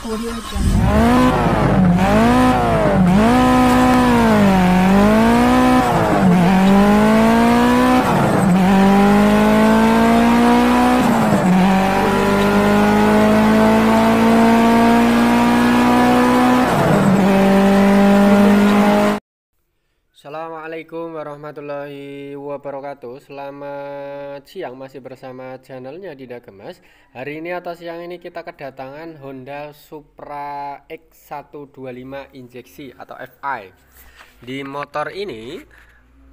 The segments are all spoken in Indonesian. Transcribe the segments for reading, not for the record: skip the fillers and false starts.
Audio Jungle. Assalamualaikum warahmatullahi wabarakatuh. Selamat siang, masih bersama channelnya Dida Gemas. Hari ini atau siang ini kita kedatangan Honda Supra X125 injeksi atau FI. Di motor ini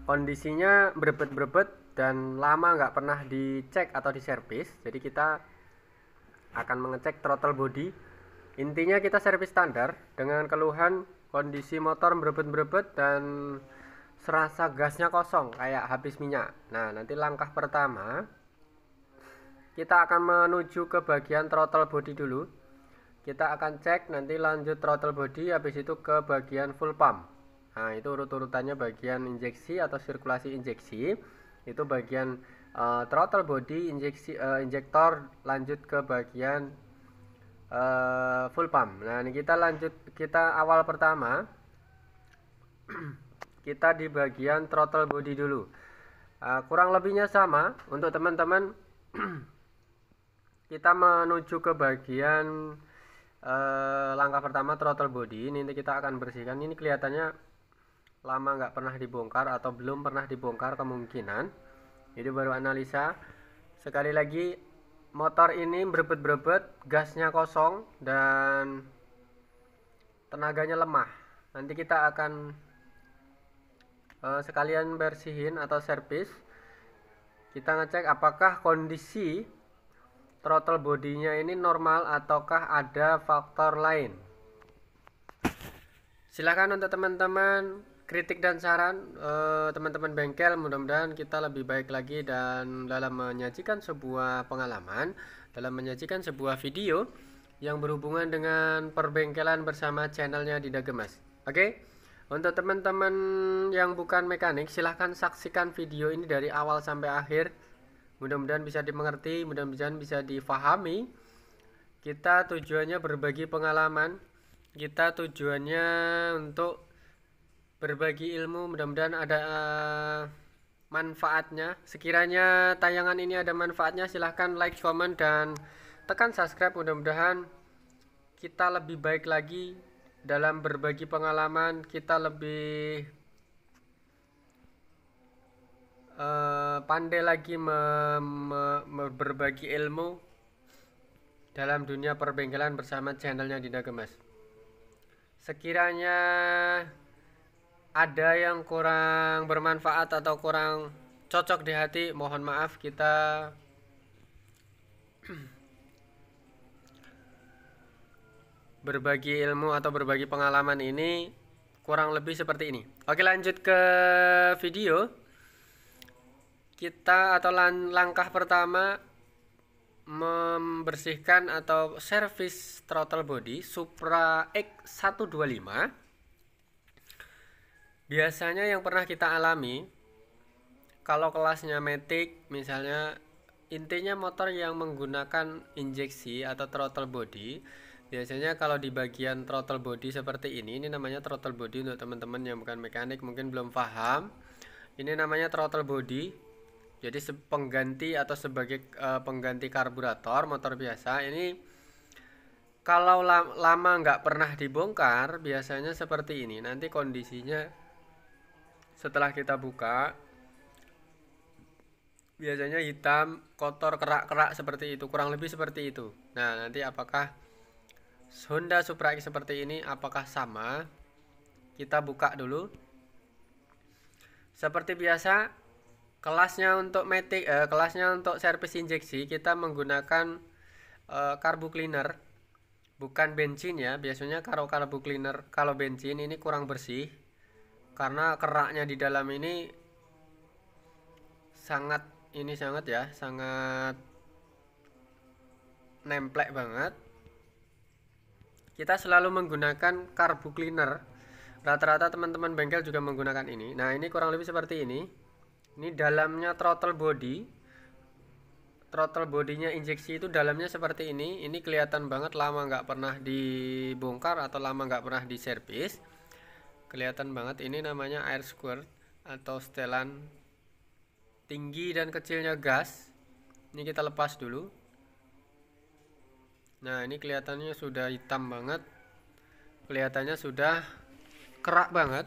kondisinya berebet-berebet dan lama nggak pernah dicek atau diservis. Jadi kita akan mengecek throttle body. Intinya kita servis standar dengan keluhan kondisi motor berebet-berebet dan serasa gasnya kosong kayak habis minyak. Nah, nanti langkah pertama kita akan menuju ke bagian throttle body dulu. Kita akan cek, nanti lanjut throttle body, habis itu ke bagian full pump. Nah, itu urut-urutannya bagian injeksi atau sirkulasi injeksi. Itu bagian throttle body, injektor, lanjut ke bagian full pump. Nah, ini kita lanjut, kita awal pertama kita di bagian throttle body dulu. Kurang lebihnya sama untuk teman-teman. Kita menuju ke bagian langkah pertama throttle body. Ini kita akan bersihkan. Ini kelihatannya lama nggak pernah dibongkar atau belum pernah dibongkar kemungkinan. Jadi baru analisa. Sekali lagi, motor ini berebet-berebet, gasnya kosong dan tenaganya lemah. Nanti kita akan sekalian bersihin atau servis. Kita ngecek apakah kondisi throttle bodinya ini normal ataukah ada faktor lain. Silahkan untuk teman-teman kritik dan saran teman-teman bengkel. Mudah-mudahan kita lebih baik lagi dan dalam menyajikan sebuah pengalaman, dalam menyajikan sebuah video yang berhubungan dengan perbengkelan bersama channelnya Dida Gemas. Oke? Untuk teman-teman yang bukan mekanik, silahkan saksikan video ini dari awal sampai akhir. Mudah-mudahan bisa dimengerti, mudah-mudahan bisa difahami. Kita tujuannya berbagi pengalaman, kita tujuannya untuk berbagi ilmu. Mudah-mudahan ada manfaatnya. Sekiranya tayangan ini ada manfaatnya, silahkan like, comment, dan tekan subscribe. Mudah-mudahan kita lebih baik lagi dalam berbagi pengalaman, kita lebih pandai lagi berbagi ilmu dalam dunia perbengkelan bersama channelnya Dida Gemas. Sekiranya ada yang kurang bermanfaat atau kurang cocok di hati, mohon maaf. Kita berbagi ilmu atau berbagi pengalaman ini kurang lebih seperti ini. Oke, lanjut ke video. Kita atau langkah pertama membersihkan atau servis throttle body Supra X125. Biasanya yang pernah kita alami, kalau kelasnya Matic misalnya, intinya motor yang menggunakan injeksi atau throttle body, biasanya kalau di bagian throttle body seperti ini namanya throttle body. Untuk teman-teman yang bukan mekanik mungkin belum paham, ini namanya throttle body. Jadi pengganti atau sebagai pengganti karburator motor biasa. Ini kalau lama nggak pernah dibongkar, biasanya seperti ini. Nanti kondisinya setelah kita buka, biasanya hitam, kotor, kerak-kerak seperti itu. Kurang lebih seperti itu. Nah, nanti apakah Honda Supra X seperti ini, apakah sama? Kita buka dulu. Seperti biasa, kelasnya untuk Matic, kelasnya untuk servis injeksi kita menggunakan carbu cleaner, bukan bensin ya. Biasanya kalau carbu cleaner, kalau bensin ini kurang bersih karena keraknya di dalam ini sangat nemplek banget. Kita selalu menggunakan carbu cleaner. Rata-rata teman-teman bengkel juga menggunakan ini. Nah, ini kurang lebih seperti ini. Ini dalamnya throttle body. throttle bodinya injeksi itu dalamnya seperti ini. Ini kelihatan banget lama nggak pernah dibongkar atau lama nggak pernah diservis. Kelihatan banget ini namanya air squirt atau setelan tinggi dan kecilnya gas. Ini kita lepas dulu. Nah, ini kelihatannya sudah hitam banget. Kelihatannya sudah kerak banget.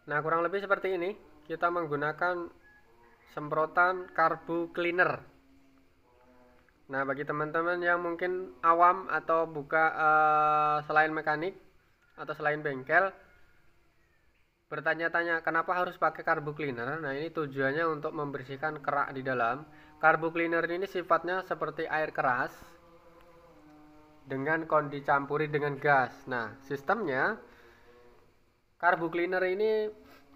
Nah, kurang lebih seperti ini. Kita menggunakan semprotan carbo cleaner. Nah, bagi teman-teman yang mungkin awam atau selain mekanik atau selain bengkel bertanya-tanya kenapa harus pakai carbo cleaner. Nah, ini tujuannya untuk membersihkan kerak di dalam. Carbo cleaner ini sifatnya seperti air keras dengan dicampuri dengan gas. Nah, sistemnya carbo cleaner ini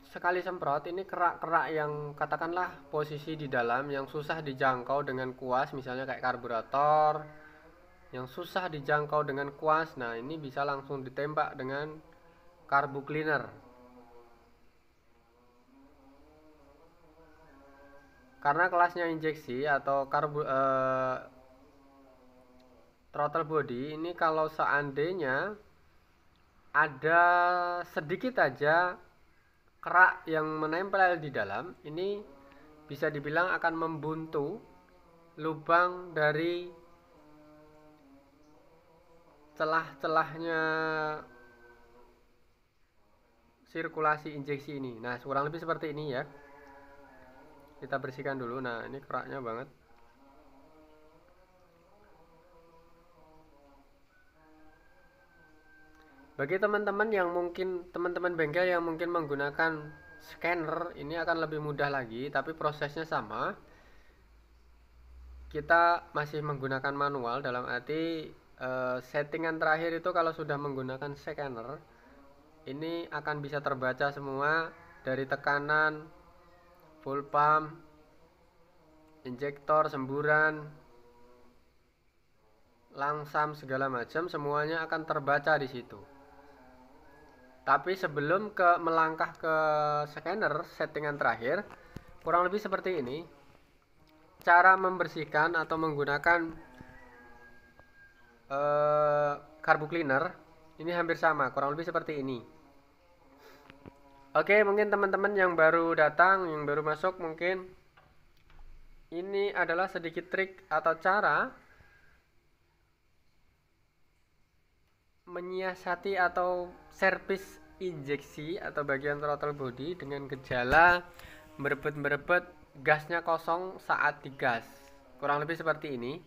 sekali semprot, ini kerak-kerak yang katakanlah posisi di dalam yang susah dijangkau dengan kuas, misalnya kayak karburator yang susah dijangkau dengan kuas. Nah, ini bisa langsung ditembak dengan carbo cleaner. Karena kelasnya injeksi atau throttle body ini, kalau seandainya ada sedikit aja kerak yang menempel di dalam, ini bisa dibilang akan membuntu lubang dari celah-celahnya sirkulasi injeksi ini. Nah, kurang lebih seperti ini ya. Kita bersihkan dulu. Nah, ini keraknya banget. Bagi teman-teman yang mungkin teman-teman bengkel yang mungkin menggunakan scanner, ini akan lebih mudah lagi, tapi prosesnya sama. Kita masih menggunakan manual, dalam arti settingan terakhir itu kalau sudah menggunakan scanner, ini akan bisa terbaca semua dari tekanan, full pump, injektor, semburan, langsam segala macam, semuanya akan terbaca di situ. Tapi sebelum melangkah ke scanner settingan terakhir, kurang lebih seperti ini cara membersihkan atau menggunakan carbo cleaner. Ini hampir sama, kurang lebih seperti ini. Oke, mungkin teman-teman yang baru datang, yang baru masuk, mungkin ini adalah sedikit trik atau cara menyiasati atau servis injeksi atau bagian throttle body dengan gejala merebet-merebet, gasnya kosong saat digas. Kurang lebih seperti ini.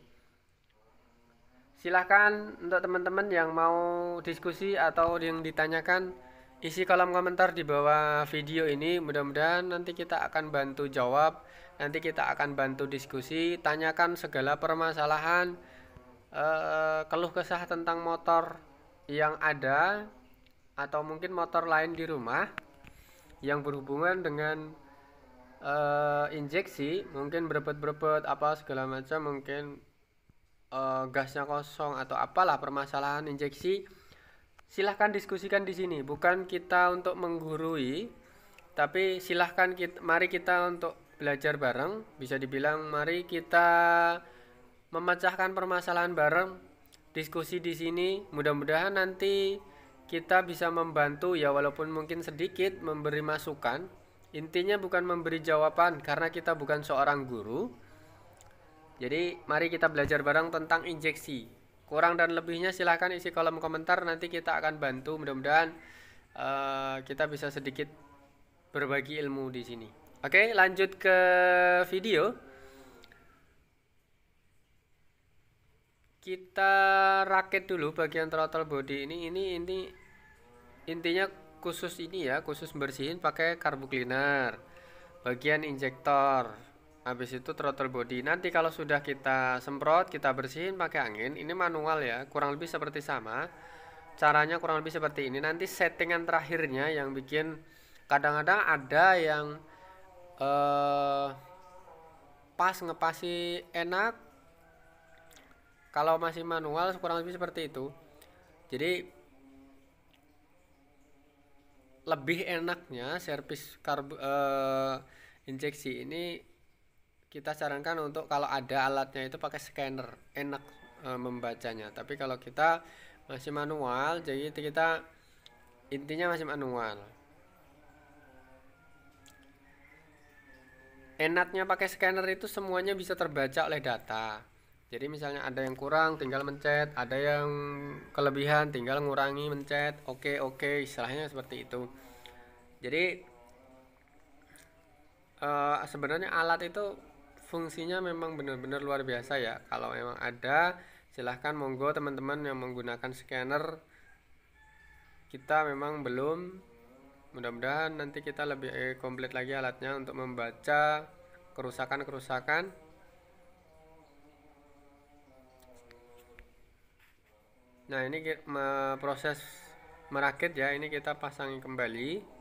Silahkan untuk teman-teman yang mau diskusi atau yang ditanyakan, isi kolom komentar di bawah video ini. Mudah-mudahan nanti kita akan bantu jawab, nanti kita akan bantu diskusi, tanyakan segala permasalahan, keluh kesah tentang motor yang ada atau mungkin motor lain di rumah yang berhubungan dengan injeksi, mungkin berebet-berebet apa segala macam, mungkin gasnya kosong atau apalah permasalahan injeksi. Silahkan diskusikan di sini. Bukan kita untuk menggurui, tapi silahkan mari kita untuk belajar bareng. Bisa dibilang mari kita memecahkan permasalahan bareng. Diskusi di sini, mudah-mudahan nanti kita bisa membantu ya, walaupun mungkin sedikit memberi masukan. Intinya bukan memberi jawaban karena kita bukan seorang guru. Jadi mari kita belajar bareng tentang injeksi. Kurang dan lebihnya silahkan isi kolom komentar, nanti kita akan bantu. Mudah-mudahan kita bisa sedikit berbagi ilmu di sini. Oke, lanjut ke video. Kita rakit dulu bagian throttle body ini intinya khusus ini ya, khusus bersihin pakai carbo cleaner. Bagian injektor, habis itu throttle body. Nanti kalau sudah kita semprot, kita bersihin pakai angin. Ini manual ya, kurang lebih seperti sama. Caranya kurang lebih seperti ini. Nanti settingan terakhirnya yang bikin kadang-kadang ada yang pas ngepasi enak. Kalau masih manual kurang lebih seperti itu. Jadi lebih enaknya servis injeksi ini kita sarankan untuk kalau ada alatnya itu pakai scanner, enak membacanya. Tapi kalau kita masih manual, jadi kita intinya masih manual. Enaknya pakai scanner itu semuanya bisa terbaca oleh data. Jadi misalnya ada yang kurang tinggal mencet, ada yang kelebihan tinggal ngurangi mencet. Oke, oke, istilahnya seperti itu. Jadi sebenarnya alat itu fungsinya memang benar-benar luar biasa ya. Kalau memang ada, silahkan monggo teman-teman yang menggunakan scanner. Kita memang belum, mudah-mudahan nanti kita lebih komplit lagi alatnya untuk membaca kerusakan-kerusakan. Nah, ini proses merakit ya, ini kita pasang kembali.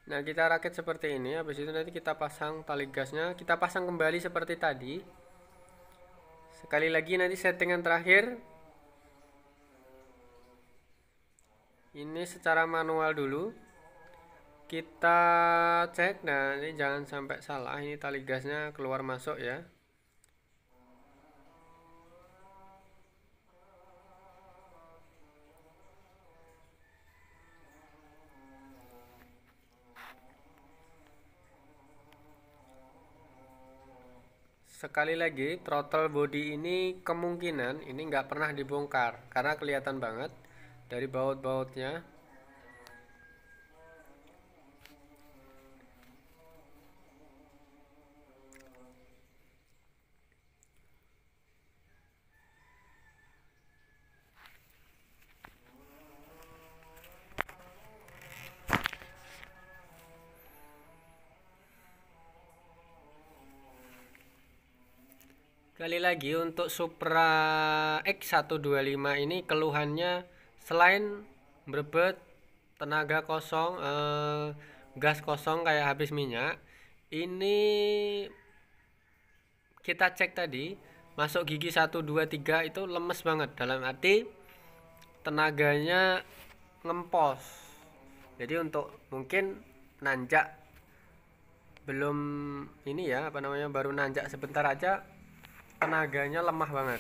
Nah, kita rakit seperti ini. Habis itu nanti kita pasang tali gasnya, kita pasang kembali seperti tadi. Sekali lagi nanti settingan terakhir. Ini secara manual dulu. Kita cek. Nah, ini jangan sampai salah. Ini tali gasnya keluar masuk ya. Sekali lagi, throttle body ini kemungkinan ini nggak pernah dibongkar karena kelihatan banget dari baut-bautnya. Sekali lagi untuk Supra X125 ini keluhannya selain berbet, tenaga kosong, gas kosong kayak habis minyak, ini kita cek tadi masuk gigi 1 2 3 itu lemes banget, dalam arti tenaganya ngempos. Jadi untuk mungkin nanjak belum ini ya, apa namanya, baru nanjak sebentar aja tenaganya lemah banget.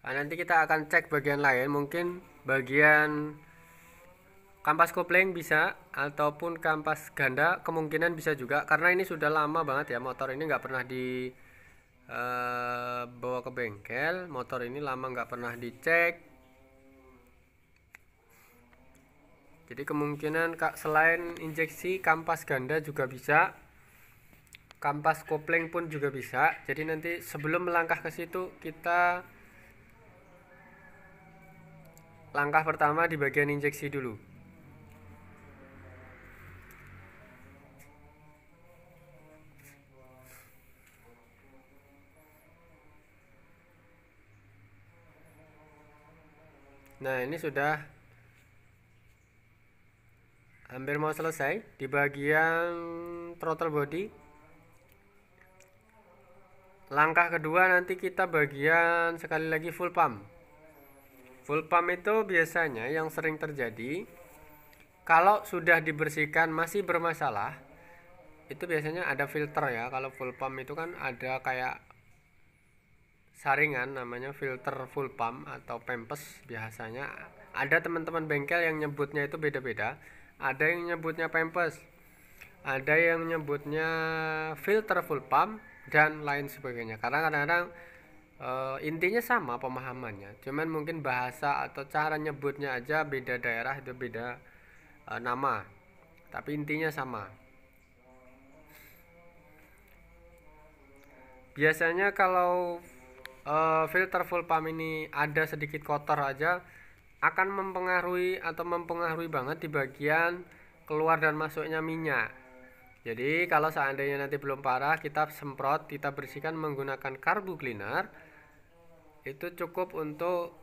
Nah, nanti kita akan cek bagian lain, mungkin bagian kampas kopling bisa, ataupun kampas ganda kemungkinan bisa juga, karena ini sudah lama banget ya, motor ini nggak pernah bawa ke bengkel, motor ini lama nggak pernah dicek. Jadi kemungkinan selain injeksi, kampas ganda juga bisa, kampas kopling pun juga bisa. Jadi nanti sebelum melangkah ke situ, kita langkah pertama di bagian injeksi dulu. Nah, ini sudah hampir mau selesai di bagian throttle body. Langkah kedua nanti kita bagian sekali lagi full pump. Full pump itu biasanya yang sering terjadi kalau sudah dibersihkan masih bermasalah, itu biasanya ada filter ya. Kalau full pump itu kan ada kayak saringan, namanya filter full pump atau pempes biasanya. Ada teman-teman bengkel yang nyebutnya itu beda-beda. Ada yang nyebutnya pempes, ada yang nyebutnya filter full pump, dan lain sebagainya. Karena kadang-kadang intinya sama pemahamannya, cuman mungkin bahasa atau cara nyebutnya aja beda daerah, itu beda nama, tapi intinya sama. Biasanya kalau filter full pump ini ada sedikit kotor aja, akan mempengaruhi banget di bagian keluar dan masuknya minyak. Jadi kalau seandainya nanti belum parah, kita semprot, kita bersihkan menggunakan karbu cleaner, itu cukup untuk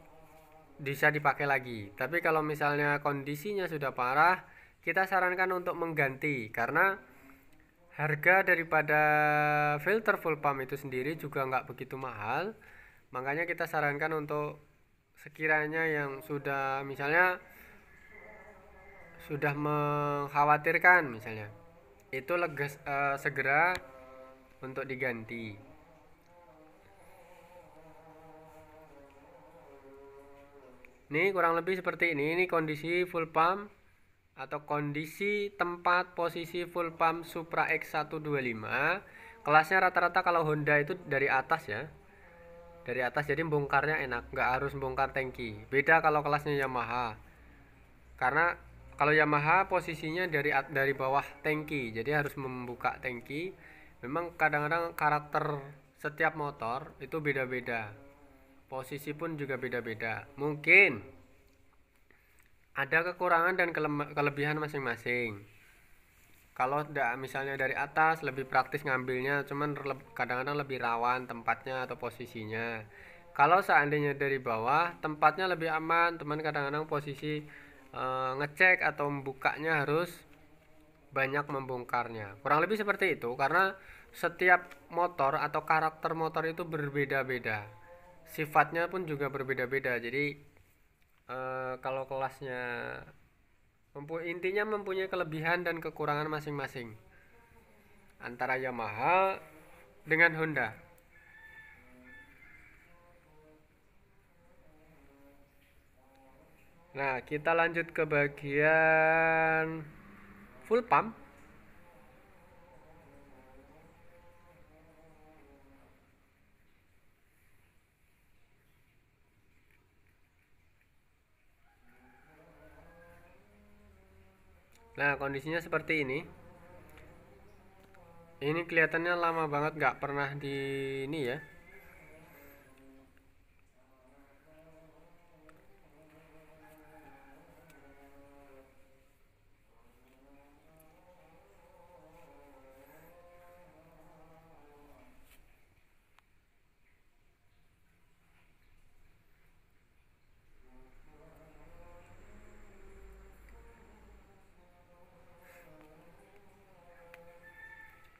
bisa dipakai lagi. Tapi kalau misalnya kondisinya sudah parah, kita sarankan untuk mengganti, karena harga daripada filter full pump itu sendiri juga nggak begitu mahal. Makanya kita sarankan untuk sekiranya yang sudah misalnya sudah mengkhawatirkan misalnya, itu segera untuk diganti. Ini kurang lebih seperti ini kondisi full pump atau kondisi tempat posisi full pump Supra X125. Kelasnya rata-rata kalau Honda itu dari atas ya, dari atas, jadi bongkarnya enak, nggak harus bongkar tangki. Beda kalau kelasnya Yamaha, karena kalau Yamaha posisinya dari bawah tangki, jadi harus membuka tangki. Memang kadang-kadang karakter setiap motor itu beda-beda, posisi pun juga beda-beda, mungkin ada kekurangan dan kelebihan masing-masing. Kalau misalnya dari atas lebih praktis ngambilnya, cuman kadang-kadang lebih rawan tempatnya atau posisinya. Kalau seandainya dari bawah, tempatnya lebih aman, teman, kadang-kadang posisi ngecek atau membukanya harus banyak membongkarnya. Kurang lebih seperti itu, karena setiap motor atau karakter motor itu berbeda-beda, sifatnya pun juga berbeda-beda. Jadi kalau kelasnya intinya mempunyai kelebihan dan kekurangan masing-masing antara Yamaha dengan Honda. Nah, kita lanjut ke bagian full pump. Nah, kondisinya seperti ini. Ini kelihatannya lama banget nggak pernah di ini ya.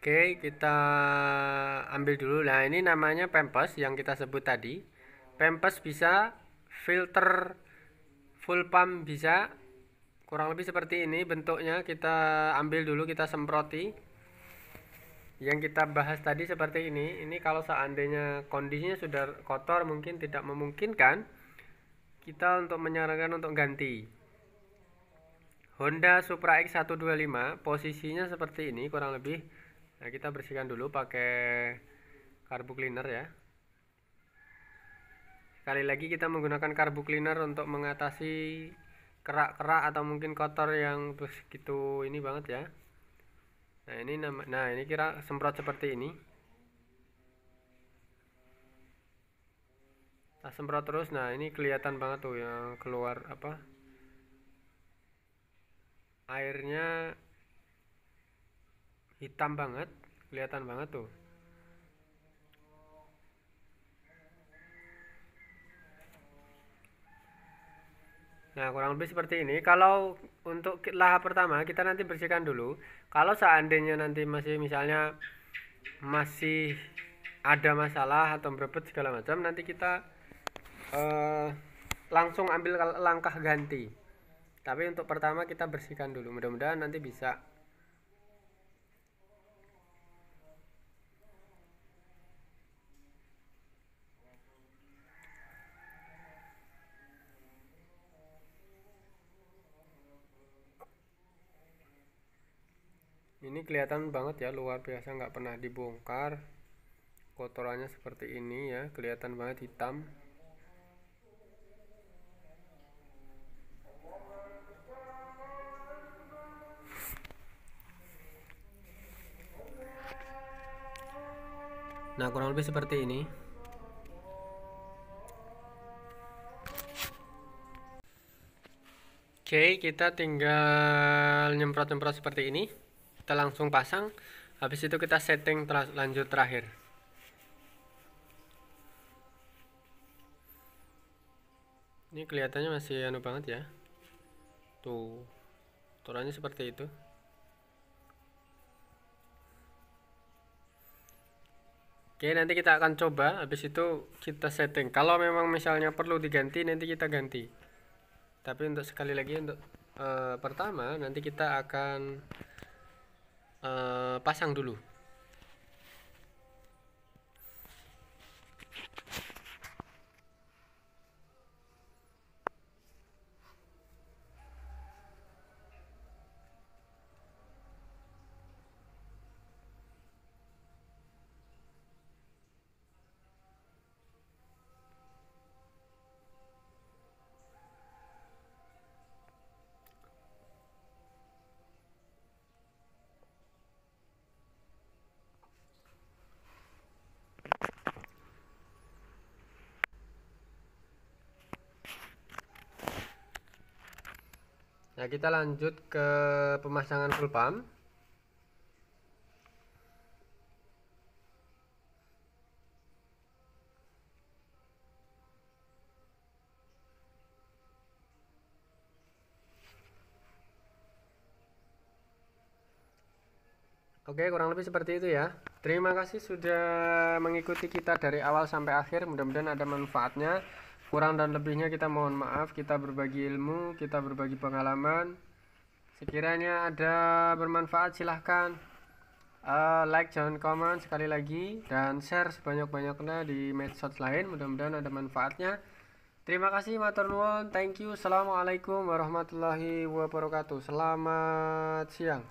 Oke, kita ambil dulu. Nah, ini namanya pempes yang kita sebut tadi. Pempes bisa, filter full pump bisa. Kurang lebih seperti ini bentuknya. Kita ambil dulu, kita semproti. Yang kita bahas tadi seperti ini. Ini kalau seandainya kondisinya sudah kotor, mungkin tidak memungkinkan, kita untuk menyarankan untuk ganti. Honda Supra X125 posisinya seperti ini kurang lebih. Nah, kita bersihkan dulu pakai karbu cleaner ya. Sekali lagi kita menggunakan karbu cleaner untuk mengatasi kerak-kerak atau mungkin kotor yang begitu ini banget ya. Nah, ini kira semprot seperti ini. Nah, semprot terus. Nah, ini kelihatan banget tuh yang keluar apa? Airnya hitam banget, kelihatan banget tuh. Nah, kurang lebih seperti ini. Kalau untuk lahap pertama kita nanti bersihkan dulu. Kalau seandainya nanti masih misalnya masih ada masalah atau berebut segala macam, nanti kita langsung ambil langkah ganti. Tapi untuk pertama kita bersihkan dulu. Mudah-mudahan nanti bisa. Ini kelihatan banget ya, luar biasa, nggak pernah dibongkar. Kotorannya seperti ini ya, kelihatan banget hitam. Nah, kurang lebih seperti ini. Oke, kita tinggal nyemprot-nyemprot seperti ini. Kita langsung pasang. Habis itu kita setting lanjut terakhir. Ini kelihatannya masih anu banget ya. Tuh, aturannya seperti itu. Oke, nanti kita akan coba. Habis itu kita setting. Kalau memang misalnya perlu diganti, nanti kita ganti. Tapi untuk sekali lagi untuk pertama nanti kita akan pasang dulu. Nah, kita lanjut ke pemasangan full pump. Oke, kurang lebih seperti itu ya. Terima kasih sudah mengikuti kita dari awal sampai akhir. Mudah-mudahan ada manfaatnya. Kurang dan lebihnya kita mohon maaf. Kita berbagi ilmu, kita berbagi pengalaman. Sekiranya ada bermanfaat, silahkan like, jangan komen sekali lagi, dan share sebanyak-banyaknya di medsos lain. Mudah-mudahan ada manfaatnya. Terima kasih, matur nuwun, thank you. Assalamualaikum warahmatullahi wabarakatuh. Selamat siang.